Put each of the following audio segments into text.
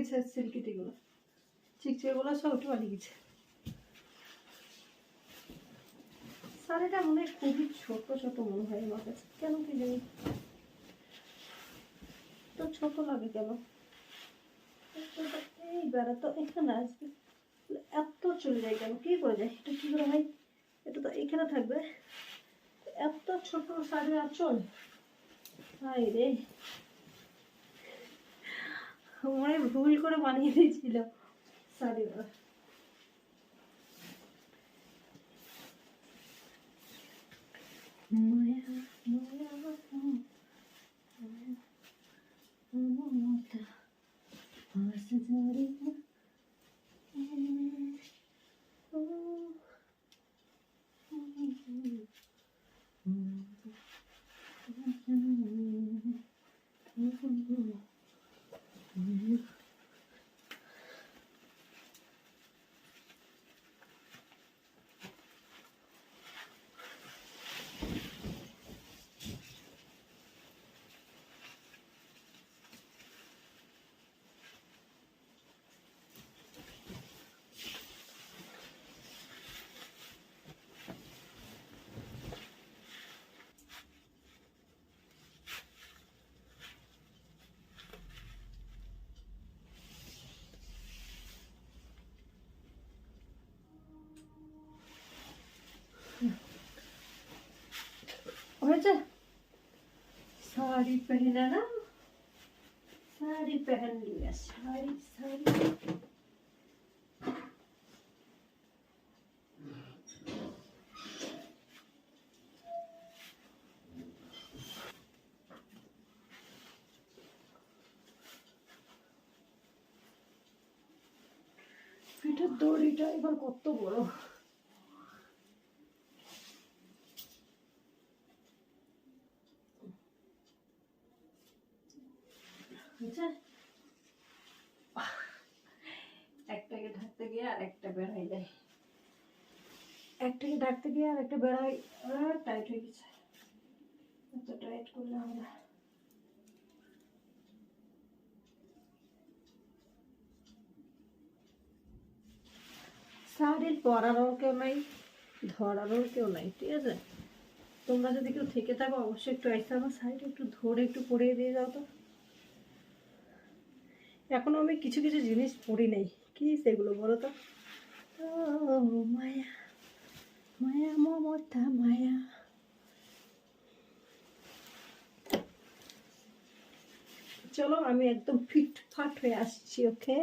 গেছে সিল্কিটিগুলো, চিকচিকেগুলো সব উঠে পালিয়ে গেছে। শাড়িটা মনে হয় খুবই ছোট ছোট মনে হয় আমার কাছে, কেন কি জানি তো ছোট লাগে কেন। এই বেড়া তো এখানে আসবে, এত চলে যায় কেন, কি করে যায় এটা, কি করে হয়? এটা তো এখানে থাকবে, এত ছোট শাড়ির আঁচল। হাই রে, মনে ভুল করে বানিয়ে দিয়েছিল শাড়িটা। মায়া মায়া মমতা আসজারি হয়েছে। साड़ी पहना ना, साड़ी पहन लिया, साड़ी साड़ी পিঠের দড়িটা এবার কত বড়। একটাকে ঢাকতে গিয়ে আর একটা বের হয়ে যায়, একটাকে ঢাকতে গিয়ে আর একটা বের হয়, টাইট হয়ে গেছে। এত টাইট করলে আমরা শাড়ির পরারও কেউ নাই, ধরারও কেউ নাই, ঠিক আছে? তোমরা যদি কেউ থেকে থাকো অবশ্যই একটু আইসা আমার শাড়িটা একটু ধরে একটু পরিয়ে দিয়ে যাও তো। এখনো আমি কিছু কিছু জিনিস পরি নাই, কি সেগুলো বলো তো? মায়া মায়া মমতা মায়া। চলো আমি একদম ফিটফাট হয়ে আসছি, ওকে?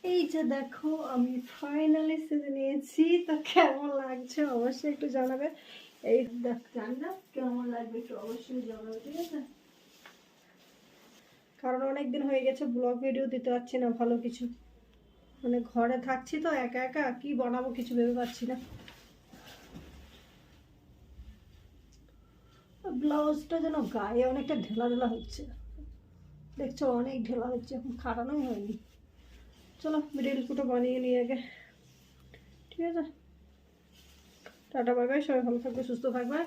এই যে দেখো আমি ফাইনালি সেজে নিয়েছি, তো কেমন লাগছে অবশ্যই একটু জানাবে। এই জানি না কেমন লাগবে, একটু অবশ্যই জানাবে, ঠিক আছে? কারণ অনেকদিন হয়ে গেছে ব্লগ ভিডিও দিতে পারছি না ভালো কিছু, মানে ঘরে থাকছি তো একা একা, কি বানাবো কিছু ভেবে পাচ্ছি না। ব্লাউজটা যেন গায়ে অনেকটা ঢেলা ঢেলা হচ্ছে, দেখছো অনেক ঢেলা হচ্ছে, এখন খাটানোই হয়নি। চলো রিলসগুলো বানিয়ে নিয়ে আগে, ঠিক আছে? টাটা বাই বাই, সবাই ভালো থাকবে সুস্থ থাকবে,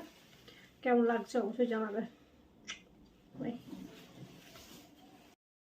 কেমন লাগছে অবশ্যই জানাবে, বাই।